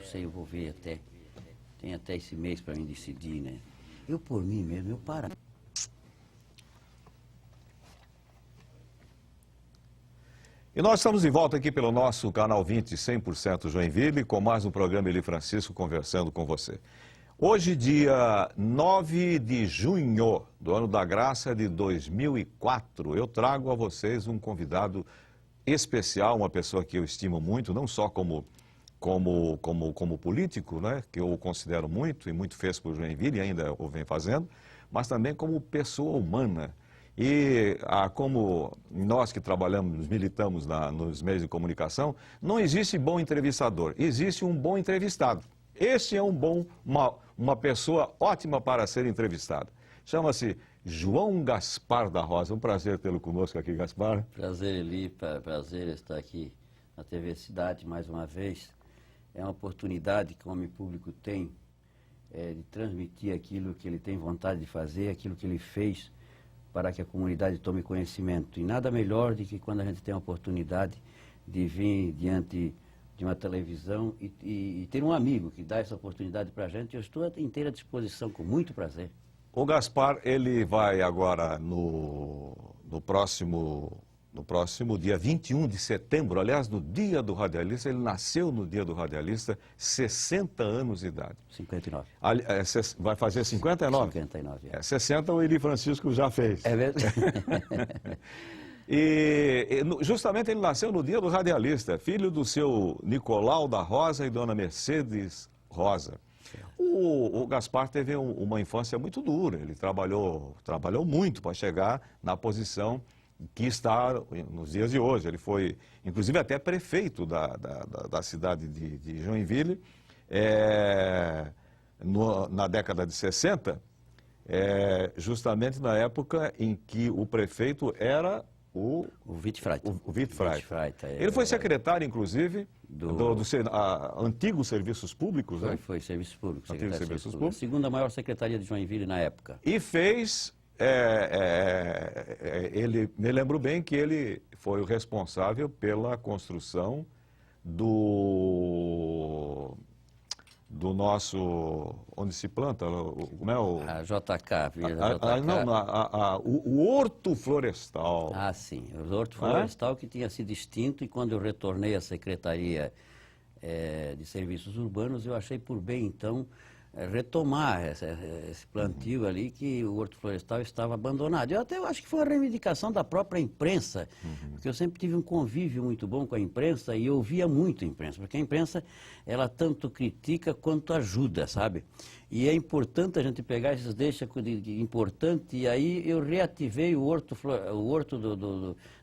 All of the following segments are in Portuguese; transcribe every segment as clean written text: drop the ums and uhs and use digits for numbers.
sei, eu vou ver até. Tem até esse mês para mim decidir, né? Eu, por mim mesmo, eu paro. E nós estamos de volta aqui pelo nosso canal 20 100% Joinville, com mais um programa Eli Francisco conversando com você. Hoje, dia 9 de junho do ano da graça de 2004, eu trago a vocês um convidado especial, uma pessoa que eu estimo muito, não só como político, né, que eu o considero muito e muito fez por Joinville e ainda o vem fazendo, mas também como pessoa humana. E como nós que trabalhamos, militamos nos meios de comunicação, não existe bom entrevistador, existe um bom entrevistado. Esse é uma pessoa ótima para ser entrevistada. Chama-se João Gaspar da Rosa. Um prazer tê-lo conosco aqui, Gaspar. Prazer, Eli, prazer estar aqui na TV Cidade mais uma vez. É uma oportunidade que o homem público tem de transmitir aquilo que ele tem vontade de fazer, aquilo que ele fez para que a comunidade tome conhecimento. E nada melhor do que quando a gente tem a oportunidade de vir diante de uma televisão e ter um amigo que dá essa oportunidade para a gente. Eu estou à inteira disposição, com muito prazer. O Gaspar, ele vai agora no próximo dia 21 de setembro, aliás, no dia do radialista, ele nasceu no dia do radialista, 60 anos de idade. 59. Vai fazer 59? 59, é. 60 o Eli Francisco já fez. É verdade. Justamente ele nasceu no dia do radialista, filho do seu Nicolau da Rosa e dona Mercedes Rosa. O Gaspar teve uma infância muito dura, ele trabalhou muito para chegar na posição que está nos dias de hoje. Ele foi, inclusive, até prefeito da cidade de Joinville, na década de 60, justamente na época em que o prefeito era o Wittfreiter. O Wittfreiter. Ele foi secretário, inclusive, dos antigos serviços públicos, né? Foi Serviços Públicos. Antigos serviços públicos. A segunda maior secretaria de Joinville na época. E fez... me lembro bem que ele foi o responsável pela construção do nosso, onde se planta, como é o... A JK, o Horto Florestal. Ah, sim, o Horto Florestal que tinha sido extinto, e quando eu retornei à Secretaria de Serviços Urbanos, eu achei por bem, então, retomar esse plantio ali, que o Horto Florestal estava abandonado. Eu acho que foi uma reivindicação da própria imprensa, porque eu sempre tive um convívio muito bom com a imprensa e eu ouvia muito a imprensa, porque a imprensa, ela tanto critica quanto ajuda, sabe? E é importante a gente pegar esses deixa de importante, e aí eu reativei o horto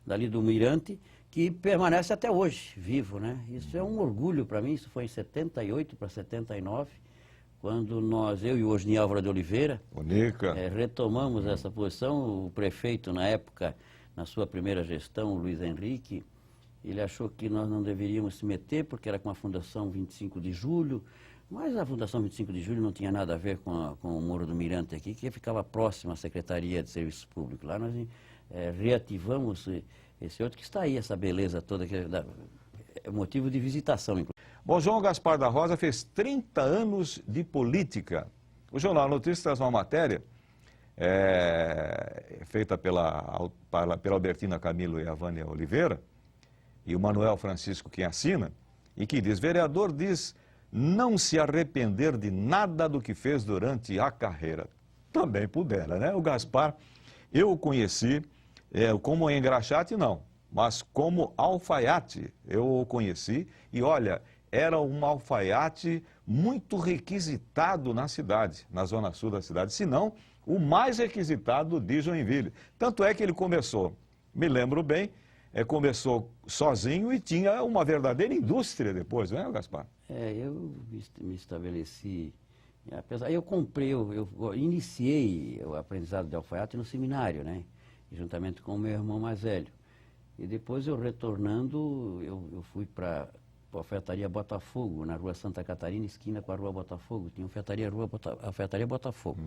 dali do Mirante, que permanece até hoje, vivo, né? Isso é um orgulho para mim. Isso foi em 78 para 79, quando eu e o Osni Álvaro de Oliveira retomamos essa posição. O prefeito, na época, na sua primeira gestão, o Luiz Henrique, ele achou que nós não deveríamos se meter, porque era com a Fundação 25 de Julho, mas a Fundação 25 de Julho não tinha nada a ver com o Morro do Mirante aqui, que ficava próximo à Secretaria de Serviços Públicos. Lá nós reativamos esse outro, que está aí, essa beleza toda, que é motivo de visitação, inclusive. Bom, João Gaspar da Rosa fez 30 anos de política. O Jornal Notícias traz uma matéria feita pela Albertina Camilo e a Vânia Oliveira, e o Manuel Francisco quem assina, e que diz: vereador diz não se arrepender de nada do que fez durante a carreira. Também pudera, né? O Gaspar, eu o conheci como engraxate, não, mas como alfaiate eu o conheci, e olha, era um alfaiate muito requisitado na cidade, na zona sul da cidade, se não o mais requisitado de Joinville. Tanto é que ele começou, me lembro bem, começou sozinho e tinha uma verdadeira indústria depois, não é, Gaspar? Eu me estabeleci, eu iniciei o aprendizado de alfaiate no seminário, né? Juntamente com o meu irmão mais velho. E depois, eu retornando, eu fui para a alfaiataria Botafogo, na rua Santa Catarina, esquina com a rua Botafogo. Tinha alfaiataria Botafogo.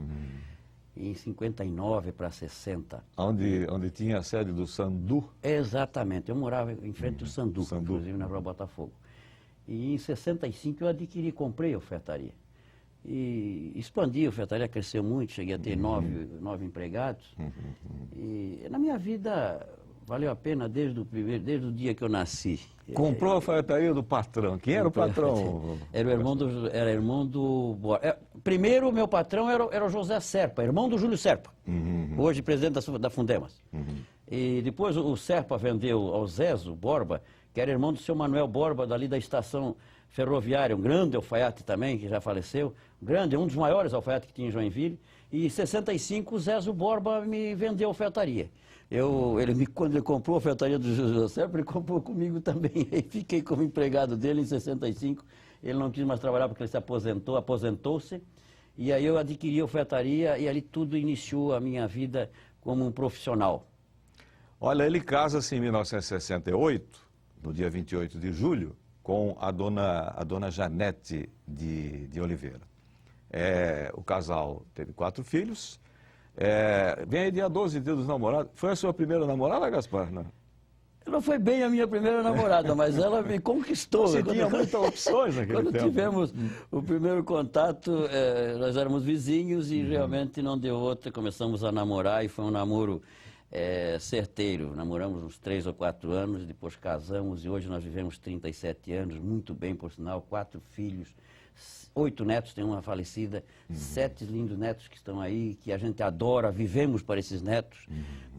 Em 59 para 60. Onde tinha a sede do Sandu? Exatamente. Eu morava em frente ao Sandu, inclusive na rua Botafogo. E em 65 eu comprei a ofertaria. E expandi, a ofertaria cresceu muito, cheguei a ter nove empregados. E na minha vida valeu a pena desde o dia que eu nasci. Comprou a ofertaria do patrão. Quem era o patrão? Era irmão do Borba. Primeiro, meu patrão era o José Serpa, irmão do Júlio Serpa, hoje presidente da Fundemas. E depois o Serpa vendeu ao Zezo Borba, que era irmão do seu Manuel Borba, dali da estação ferroviária, um grande alfaiate também, que já faleceu, um dos maiores alfaiates que tinha em Joinville. E em 65 o Zezo Borba me vendeu a ofertaria. Quando ele comprou a ofertaria do José Serpa, ele comprou comigo também. Aí fiquei como empregado dele em 65. Ele não quis mais trabalhar porque ele se aposentou-se. E aí eu adquiri a ofertaria e ali tudo iniciou a minha vida como um profissional. Olha, ele casa-se em 1968, no dia 28 de julho, com a dona Janete de Oliveira. O casal teve 4 filhos. Vem aí dia 12, dia dos namorados. Foi a sua primeira namorada, Gaspar? Não? Não foi bem a minha primeira namorada, mas ela me conquistou. Você tinha muitas opções naquele tempo. Quando tivemos o primeiro contato, nós éramos vizinhos e realmente não deu outra. Começamos a namorar e foi um namoro certeiro. Namoramos uns 3 ou 4 anos, depois casamos e hoje nós vivemos 37 anos, muito bem, por sinal, 4 filhos. 8 netos, tem uma falecida, 7 lindos netos que estão aí, que a gente adora, vivemos para esses netos.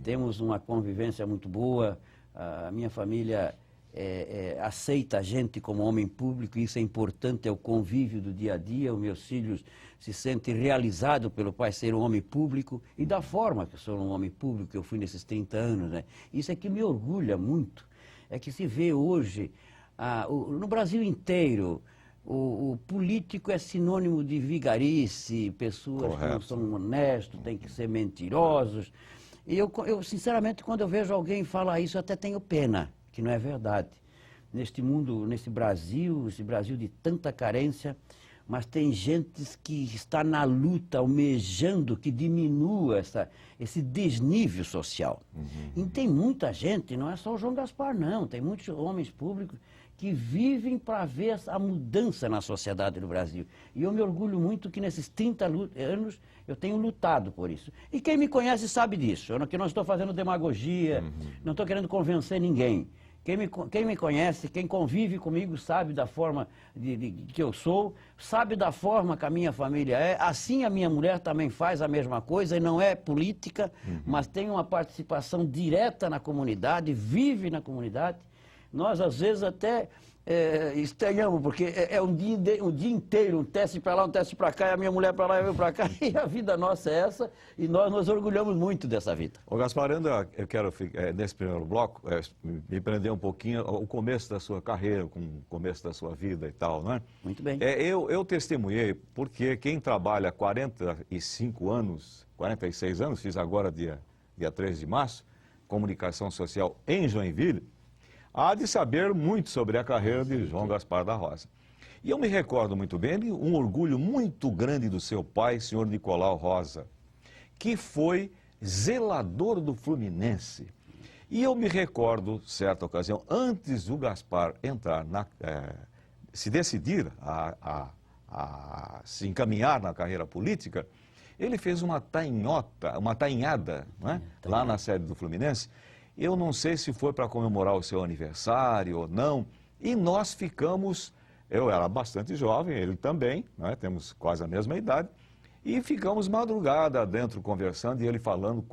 Temos uma convivência muito boa, a minha família aceita a gente como homem público, isso é importante, é o convívio do dia a dia. Os meus filhos se sentem realizados pelo pai ser um homem público e da forma que eu sou um homem público, que eu fui nesses 30 anos. Né? Isso é que me orgulha muito, é que se vê hoje, no Brasil inteiro, o político é sinônimo de vigarice, pessoas que não são honestos, têm que ser mentirosos. E eu, sinceramente, quando eu vejo alguém falar isso, eu até tenho pena, que não é verdade. Neste mundo, esse Brasil de tanta carência, mas tem gente que está na luta, almejando que diminua esse desnível social. E tem muita gente, não é só o João Gaspar, não, tem muitos homens públicos que vivem para ver a mudança na sociedade do Brasil. E eu me orgulho muito que nesses 30 anos eu tenho lutado por isso. E quem me conhece sabe disso, que não estou fazendo demagogia, não estou querendo convencer ninguém. Quem me conhece, quem convive comigo, sabe da forma que eu sou, sabe da forma que a minha família é. Assim a minha mulher também faz a mesma coisa, e não é política, mas tem uma participação direta na comunidade, vive na comunidade. Nós, às vezes, até estranhamos, porque é um dia inteiro, um teste para lá, um teste para cá, e a minha mulher para lá e eu para cá, e a vida nossa é essa, e nós nos orgulhamos muito dessa vida. Ô Gaspar, eu quero, nesse primeiro bloco, me prender um pouquinho o começo da sua carreira, com o começo da sua vida e tal, não é? Muito bem. Eu testemunhei, porque quem trabalha 45 anos, 46 anos, fiz agora dia 13 de março, comunicação social em Joinville, há de saber muito sobre a carreira de João Gaspar da Rosa. E eu me recordo muito bem um orgulho muito grande do seu pai, senhor Nicolau Rosa, que foi zelador do Fluminense. E eu me recordo, certa ocasião, antes do Gaspar entrar, se decidir a se encaminhar na carreira política, ele fez uma tainhada, não é? Lá na sede do Fluminense. Eu não sei se foi para comemorar o seu aniversário ou não, e nós ficamos, eu era bastante jovem, ele também, né? Temos quase a mesma idade, e ficamos madrugada dentro conversando, e ele falando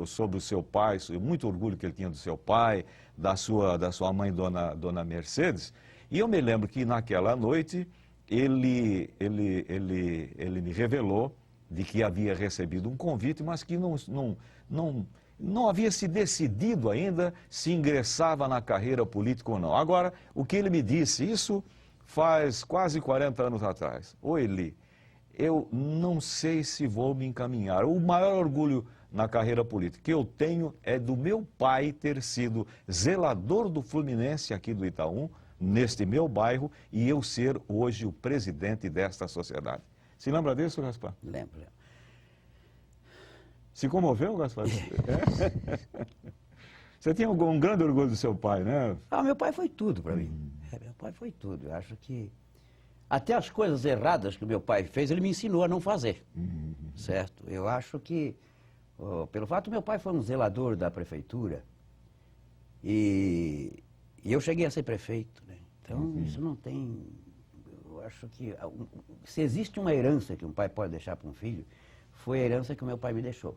sobre o seu pai, muito orgulho que ele tinha do seu pai, da sua mãe, dona Mercedes. E eu me lembro que naquela noite ele me revelou de que havia recebido um convite, mas que não havia se decidido ainda se ingressava na carreira política ou não. Agora, o que ele me disse, isso faz quase 40 anos atrás. Ô Eli, eu não sei se vou me encaminhar. O maior orgulho na carreira política que eu tenho é do meu pai ter sido zelador do Fluminense aqui do Itaú, neste meu bairro, e eu ser hoje o presidente desta sociedade. Se lembra disso, Gaspar? Lembro. Se comoveu, Gaspar? Você tinha um grande orgulho do seu pai, né? Meu pai foi tudo para mim. Meu pai foi tudo. Eu acho que até as coisas erradas que o meu pai fez, ele me ensinou a não fazer, certo? Eu acho que, pelo fato, meu pai foi um zelador da prefeitura e eu cheguei a ser prefeito, né? Então, isso não tem... Eu acho que se existe uma herança que um pai pode deixar para um filho, foi a herança que o meu pai me deixou.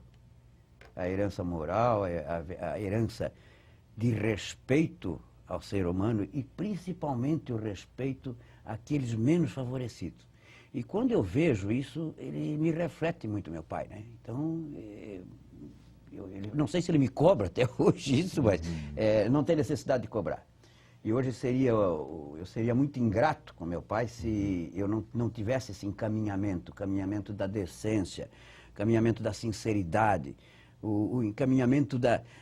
A herança moral, a herança de respeito ao ser humano e principalmente o respeito àqueles menos favorecidos. E quando eu vejo isso, ele me reflete muito meu pai, né? Então, eu não sei se ele me cobra até hoje isso, mas não tem necessidade de cobrar. E hoje eu seria muito ingrato com meu pai se eu não tivesse esse encaminhamento da decência, encaminhamento da sinceridade, o encaminhamento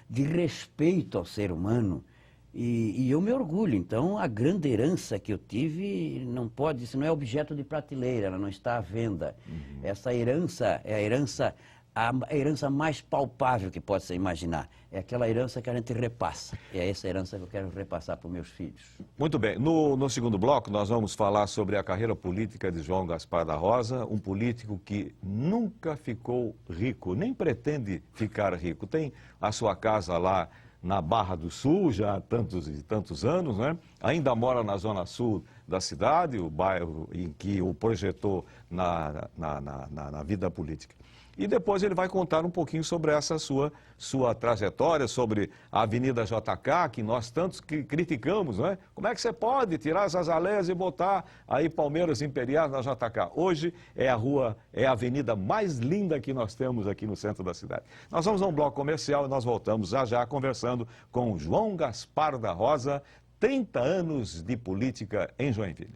de respeito ao ser humano. E eu me orgulho. Então, a grande herança que eu tive não pode, isso não é objeto de prateleira, ela não está à venda. Essa herança é a herança mais palpável que pode se imaginar. É aquela herança que a gente repassa. É essa herança que eu quero repassar para os meus filhos. Muito bem. No segundo bloco, nós vamos falar sobre a carreira política de João Gaspar da Rosa, um político que nunca ficou rico, nem pretende ficar rico. Tem a sua casa lá na Barra do Sul, já há tantos e tantos anos, né? Ainda mora na zona sul da cidade, o bairro em que o projetou na vida política. E depois ele vai contar um pouquinho sobre essa sua trajetória, sobre a Avenida JK, que nós tantos criticamos, não é? Como é que você pode tirar as azaleias e botar aí Palmeiras Imperiais na JK? Hoje é a avenida mais linda que nós temos aqui no centro da cidade. Nós vamos a um bloco comercial e nós voltamos já conversando com João Gaspar da Rosa, 30 anos de política em Joinville.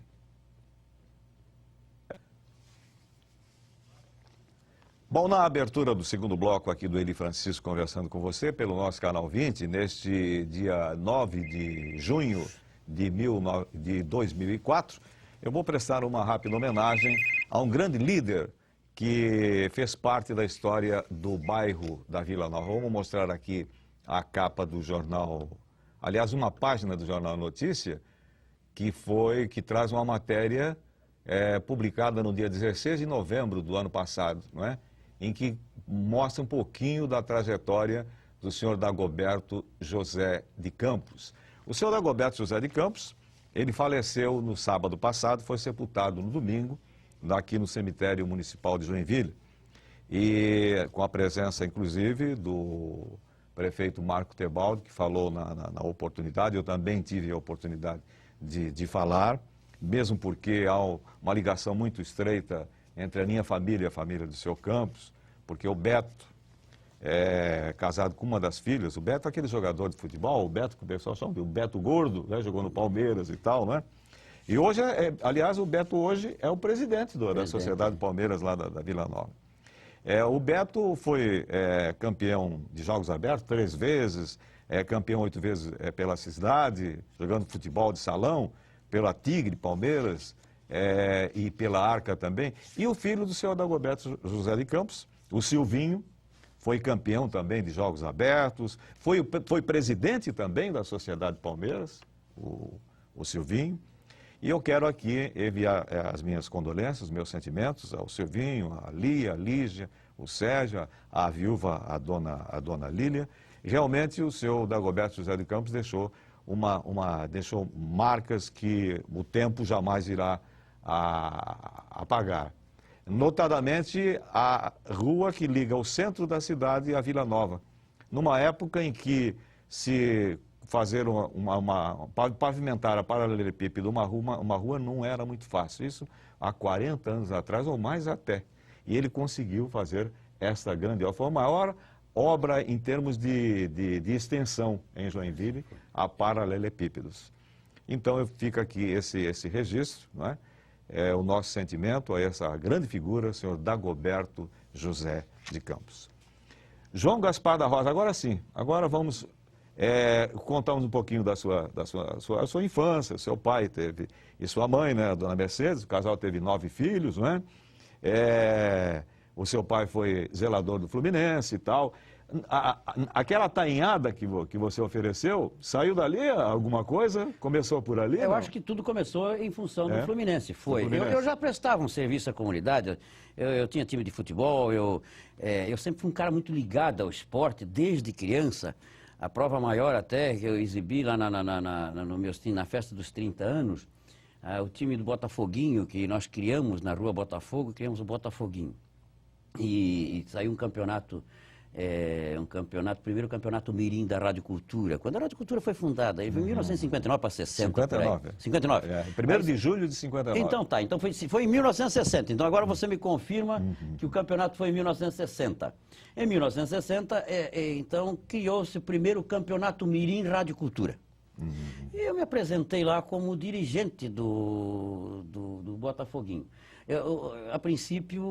Bom, na abertura do segundo bloco aqui do Eli Francisco conversando com você pelo nosso canal 20, neste dia 9 de junho de 2004, eu vou prestar uma rápida homenagem a um grande líder que fez parte da história do bairro da Vila Nova. Vamos mostrar aqui a capa do jornal, aliás, uma página do Jornal Notícia, que traz uma matéria publicada no dia 16 de novembro do ano passado, não é? Em que mostra um pouquinho da trajetória do senhor Dagoberto José de Campos. O senhor Dagoberto José de Campos, ele faleceu no sábado passado, foi sepultado no domingo, aqui no cemitério municipal de Joinville, e com a presença, inclusive, do prefeito Marco Tebaldi, que falou na oportunidade. Eu também tive a oportunidade de falar, mesmo porque há uma ligação muito estreita entre a minha família e a família do seu Campos, porque o Beto é casado com uma das filhas. O Beto é aquele jogador de futebol, o Beto que o pessoal chama, o Beto Gordo, né, jogou no Palmeiras e tal, né? E hoje, aliás, o Beto hoje é o presidente da Sociedade Palmeiras lá da Vila Nova. O Beto foi campeão de Jogos Abertos 3 vezes, campeão 8 vezes pela cidade, jogando futebol de salão, pela Tigre Palmeiras, e pela Arca também. E o filho do senhor Dagoberto José de Campos, o Silvinho, foi campeão também de Jogos Abertos, foi presidente também da Sociedade Palmeiras, o Silvinho. E eu quero aqui enviar as minhas condolências, os meus sentimentos ao Silvinho, a Lia, a Lígia, o Sérgio, a viúva, a dona Lília. Realmente o senhor Dagoberto José de Campos deixou deixou marcas que o tempo jamais irá apagar. Notadamente a rua que liga o centro da cidade à Vila Nova. Numa época em que se pavimentar a paralelepípedo uma rua não era muito fácil. Isso há 40 anos atrás, ou mais até. E ele conseguiu fazer esta grande obra. Foi a maior obra em termos de extensão em Joinville, a paralelepípedos. Então fica aqui esse registro, não é? O nosso sentimento a essa grande figura, o senhor Dagoberto José de Campos. João Gaspar da Rosa, agora sim, agora vamos contarmos um pouquinho da sua infância. Seu pai teve, e sua mãe, né, a dona Mercedes, o casal teve 9 filhos, não é? O seu pai foi zelador do Fluminense e tal. Aquela tainhada que você ofereceu, saiu dali alguma coisa? Começou por ali? Eu acho que tudo começou em função do Fluminense. Foi. Eu já prestava um serviço à comunidade, eu tinha time de futebol, eu sempre fui um cara muito ligado ao esporte, desde criança. A prova maior até que eu exibi lá no meu time, na festa dos 30 anos, o time do Botafoguinho, que nós criamos na rua Botafogo, criamos o Botafoguinho. E saiu um campeonato, primeiro campeonato mirim da Rádio Cultura. Quando a Rádio Cultura foi fundada, ele foi em 1959 para 60. 59. 59. 1º de julho de 59. Então tá, então foi em 1960. Então agora você me confirma que o campeonato foi em 1960. Em 1960, então, criou-se o primeiro campeonato mirim Rádio Cultura. E eu me apresentei lá como dirigente do Botafoguinho. A princípio,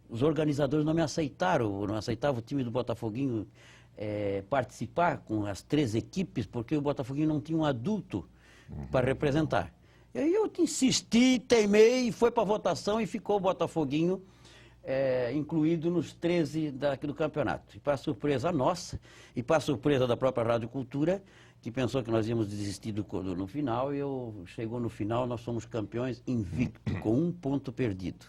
os organizadores não aceitavam o time do Botafoguinho participar com as 3 equipes, porque o Botafoguinho não tinha um adulto para representar. E aí eu insisti, teimei, foi para a votação e ficou o Botafoguinho incluído nos 13 do campeonato. E para surpresa nossa, e para surpresa da própria Rádio Cultura, que pensou que nós íamos desistir no final, chegou no final, nós somos campeões invicto, com 1 ponto perdido.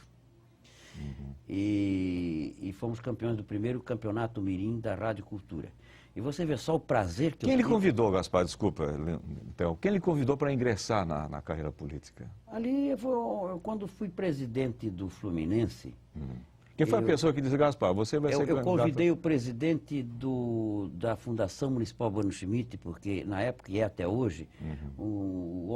E fomos campeões do primeiro campeonato mirim da Rádio Cultura. E você vê só o prazer que Quem lhe convidou, Gaspar, desculpa, então, quem lhe convidou para ingressar na carreira política? Ali, quando fui presidente do Fluminense... Quem foi a pessoa que disse, Gaspar, você vai ser candidato? Eu convidei o presidente da Fundação Municipal Bruno Schmidt, porque na época e até hoje, um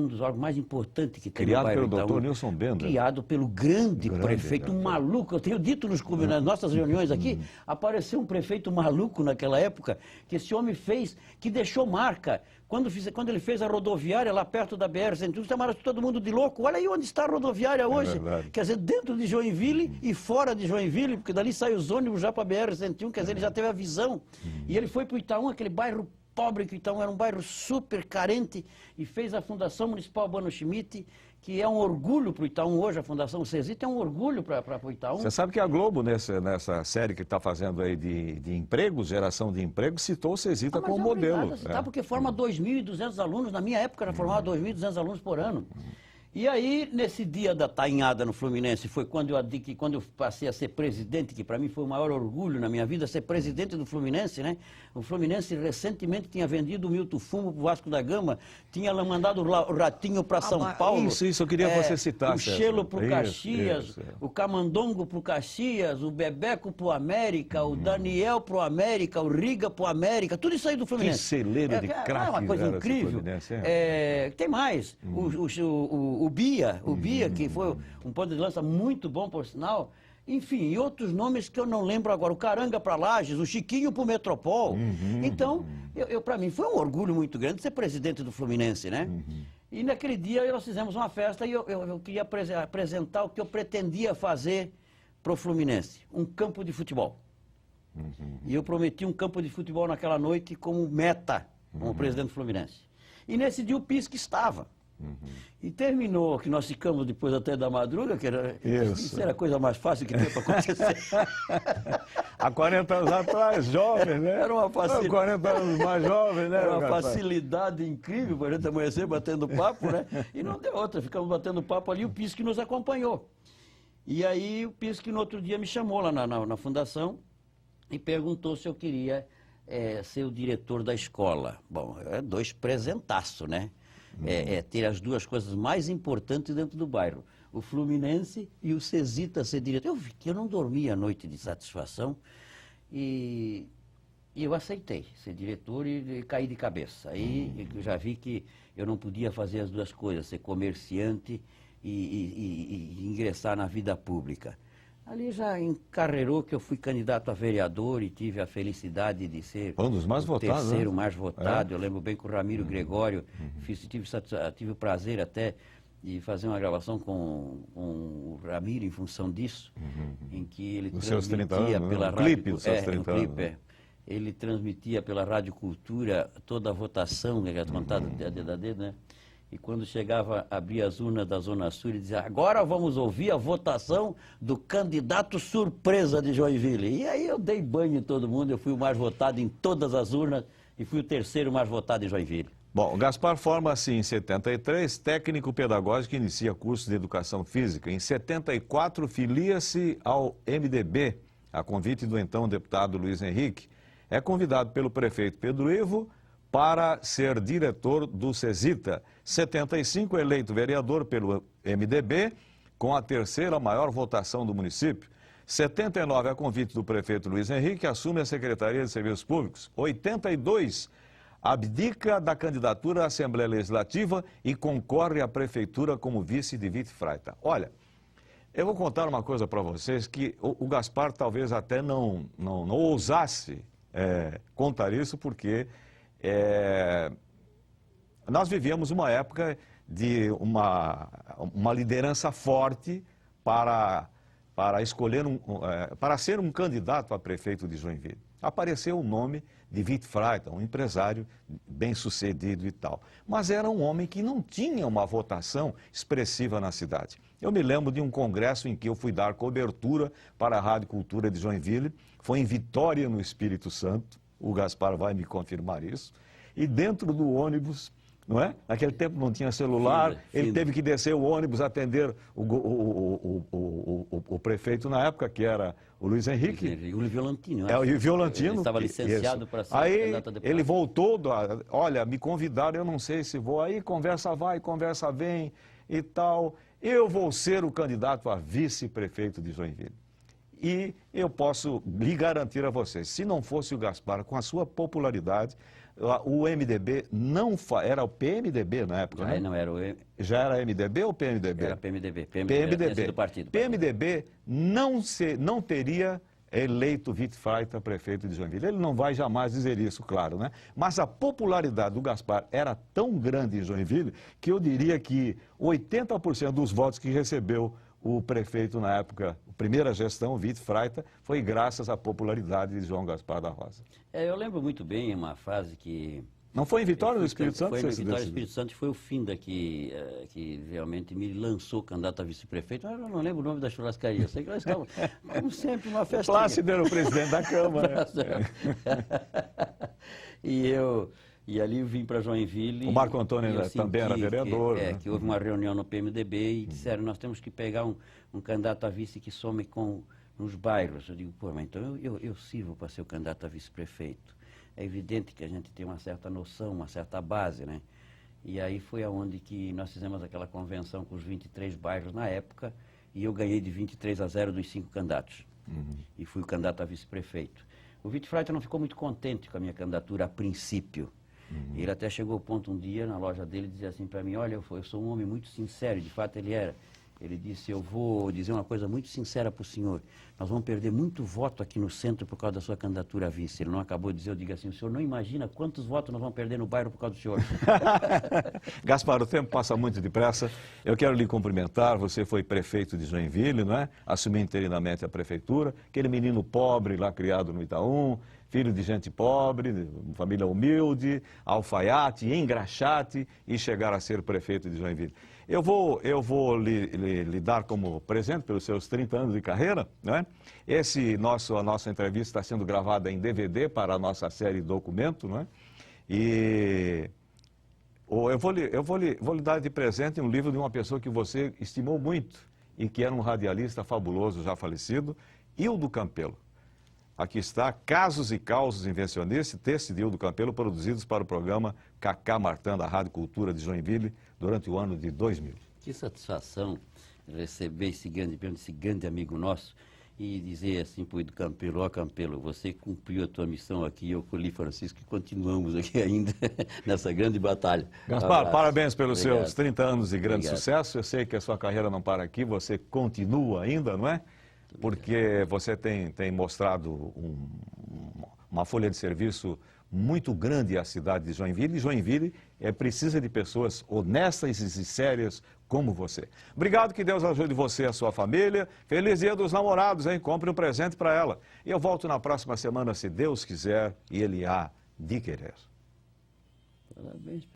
dos órgãos mais importantes que tem no bairro Itaú. Criado pelo Dr. Nilson Bender. Criado pelo grande prefeito, um maluco. Eu tenho dito nas nossas reuniões aqui, apareceu um prefeito maluco naquela época, que esse homem fez, que deixou marca. Quando ele fez a rodoviária lá perto da BR-101, chamaram todo mundo de louco. Olha aí onde está a rodoviária hoje. Quer dizer, dentro de Joinville e fora de Joinville, porque dali saem os ônibus já para a BR-101, quer dizer, ele já teve a visão. E ele foi para o Itaú, aquele bairro pobre, que o Itaú era um bairro super carente, e fez a Fundação Municipal Bruno Schmidt, que é um orgulho para o Itaú hoje, a Fundação Cesita é um orgulho para o Itaú. Você sabe que a Globo, nessa série que está fazendo aí de empregos, geração de empregos, citou o Cesita como modelo. Porque forma 2.200 alunos, na minha época já formava 2.200 alunos por ano. E aí, nesse dia da tainhada no Fluminense, foi quando eu passei a ser presidente, que para mim foi o maior orgulho na minha vida, ser presidente do Fluminense, né? O Fluminense recentemente tinha vendido o Milton Fumo para o Vasco da Gama, tinha mandado o Ratinho para São Paulo. Isso, eu queria que você citasse. O Chelo para o Caxias, o Camandongo para o Caxias, o Bebeco para o América, o Daniel para o América, o Riga para o América, tudo isso aí do Fluminense. Que celeiro de craques. É uma coisa incrível. Tem mais. O Bia, que foi um ponto de lança muito bom, por sinal. Enfim, e outros nomes que eu não lembro agora. O Caranga para Lages, o Chiquinho para o Metropol. Então, para mim, foi um orgulho muito grande ser presidente do Fluminense, né? E naquele dia nós fizemos uma festa e eu queria apresentar o que eu pretendia fazer para o Fluminense. Um campo de futebol. E eu prometi um campo de futebol naquela noite como meta, como presidente do Fluminense. E nesse dia o Pisque estava. E terminou, que nós ficamos depois até da madruga, que isso era a coisa mais fácil que tinha para acontecer. Há 40 anos atrás, jovem, né? Era uma facilidade. 40 anos mais jovem, né? Era uma facilidade incrível para a gente amanhecer batendo papo, né? E não deu outra, ficamos batendo papo ali e o Pisque nos acompanhou. E aí o Pisque no outro dia me chamou lá na fundação e perguntou se eu queria ser o diretor da escola. Bom, 2 presentaços, né? Ter as 2 coisas mais importantes dentro do bairro. O Fluminense e o Cesita ser diretor. Eu vi que eu não dormia a noite de satisfação e eu aceitei ser diretor e caí de cabeça. Aí eu já vi que eu não podia fazer as 2 coisas, ser comerciante e ingressar na vida pública. Ali já encarreirou que eu fui candidato a vereador e tive a felicidade de ser um dos mais votados, terceiro mais votado. Eu lembro bem que o Ramiro Gregório, tive o prazer até de fazer uma gravação com o Ramiro em função disso, em que ele transmitia pela rádio... Ele transmitia pela Rádio Cultura toda a votação, que era contada dedo a dedo, né? E quando chegava, abria as urnas da Zona Sul e dizia: agora vamos ouvir a votação do candidato surpresa de Joinville. E aí eu dei banho em todo mundo, eu fui o mais votado em todas as urnas e fui o terceiro mais votado em Joinville. Bom, o Gaspar forma-se em 73, técnico pedagógico que inicia curso de educação física. Em 74, filia-se ao MDB, a convite do então deputado Luiz Henrique. É convidado pelo prefeito Pedro Ivo para ser diretor do CESITA. 75, eleito vereador pelo MDB, com a terceira maior votação do município. 79, a convite do prefeito Luiz Henrique, assume a Secretaria de Serviços Públicos. 82, abdica da candidatura à Assembleia Legislativa e concorre à prefeitura como vice de Witt Freita. Olha, eu vou contar uma coisa para vocês que o Gaspar talvez até não ousasse contar isso, porque nós vivíamos uma época de uma liderança forte para escolher para ser um candidato a prefeito de Joinville. Apareceu o nome de Witt Freita, um empresário bem-sucedido e tal. Mas era um homem que não tinha uma votação expressiva na cidade. Eu me lembro de um congresso em que eu fui dar cobertura para a Rádio Cultura de Joinville. Foi em Vitória, no Espírito Santo. O Gaspar vai me confirmar isso. E dentro do ônibus, não é? Naquele tempo não tinha celular, ele teve que descer o ônibus, atender o prefeito na época, que era o Luiz Henrique. O Violantino. O Violantino. Ele estava licenciado para ser candidato a deputado. Ele voltou, olha, me convidaram, eu não sei se vou. Aí conversa vai, conversa vem e tal. Eu vou ser o candidato a vice-prefeito de Joinville. E eu posso lhe garantir a vocês, se não fosse o Gaspar, com a sua popularidade, o MDB não era o PMDB na época, né? Não era Já era MDB ou PMDB? Era PMDB. PMDB. Do partido. PMDB não teria eleito Witt Freita prefeito de Joinville. Ele não vai jamais dizer isso, claro, né? Mas a popularidade do Gaspar era tão grande em Joinville que eu diria que 80% dos votos que recebeu o prefeito na época, a primeira gestão, Witt Freita, foi graças à popularidade de João Gaspar da Rosa. Eu lembro muito bem uma fase que... Não foi em Vitória do Espírito Santo? Foi em Vitória do Espírito Santo, foi o fim daqui, que realmente me lançou candidato a vice-prefeito. Eu não lembro o nome da churrascaria, eu sei que nós estávamos, como sempre, uma festa. Plácido era o presidente da Câmara. E ali eu vim para Joinville. O Marco Antônio também era vereador. Que houve uma reunião no PMDB e disseram: nós temos que pegar um candidato a vice que some nos bairros. Eu digo: pô, mas então eu sirvo para ser o candidato a vice-prefeito. É evidente que a gente tem uma certa noção, uma certa base, né? E aí foi aonde que nós fizemos aquela convenção com os 23 bairros na época e eu ganhei de 23-0 dos 5 candidatos. E fui o candidato a vice-prefeito. O Witt Freita não ficou muito contente com a minha candidatura a princípio. Ele até chegou ao ponto um dia na loja dele e dizia assim para mim: olha, eu sou um homem muito sincero, de fato ele era. Ele disse: eu vou dizer uma coisa muito sincera para o senhor, nós vamos perder muito voto aqui no centro por causa da sua candidatura a vice. Ele não acabou de dizer, eu digo assim: o senhor não imagina quantos votos nós vamos perder no bairro por causa do senhor. Gaspar, o tempo passa muito depressa. Eu quero lhe cumprimentar, você foi prefeito de Joinville, não é? Assumiu interinamente a prefeitura, aquele menino pobre lá criado no Itaú, filho de gente pobre, família humilde, alfaiate, engraxate e chegar a ser prefeito de Joinville. Eu vou lhe dar como presente pelos seus 30 anos de carreira, né? A nossa entrevista está sendo gravada em DVD para a nossa série Documento, né? E eu vou lhe dar de presente um livro de uma pessoa que você estimou muito e que era um radialista fabuloso, já falecido, Hildo Campelo. Aqui está, Casos e Causos Invencionistas, texto de Hildo Campelo, produzidos para o programa Cacá Martã, da Rádio Cultura de Joinville, durante o ano de 2000. Que satisfação receber esse grande amigo nosso e dizer assim para o Hildo Campelo: ó Campelo, você cumpriu a tua missão aqui, eu com o Li Francisco, e continuamos aqui ainda nessa grande batalha. Gaspar, parabéns pelos seus 30 anos de grande sucesso. Eu sei que a sua carreira não para aqui, você continua ainda, não é? Porque você tem mostrado uma folha de serviço muito grande à cidade de Joinville, e Joinville precisa de pessoas honestas e sérias como você. Obrigado, que Deus ajude você e a sua família. Feliz Dia dos Namorados, hein? Compre um presente para ela. E eu volto na próxima semana, se Deus quiser, e Ele há de querer. Parabéns.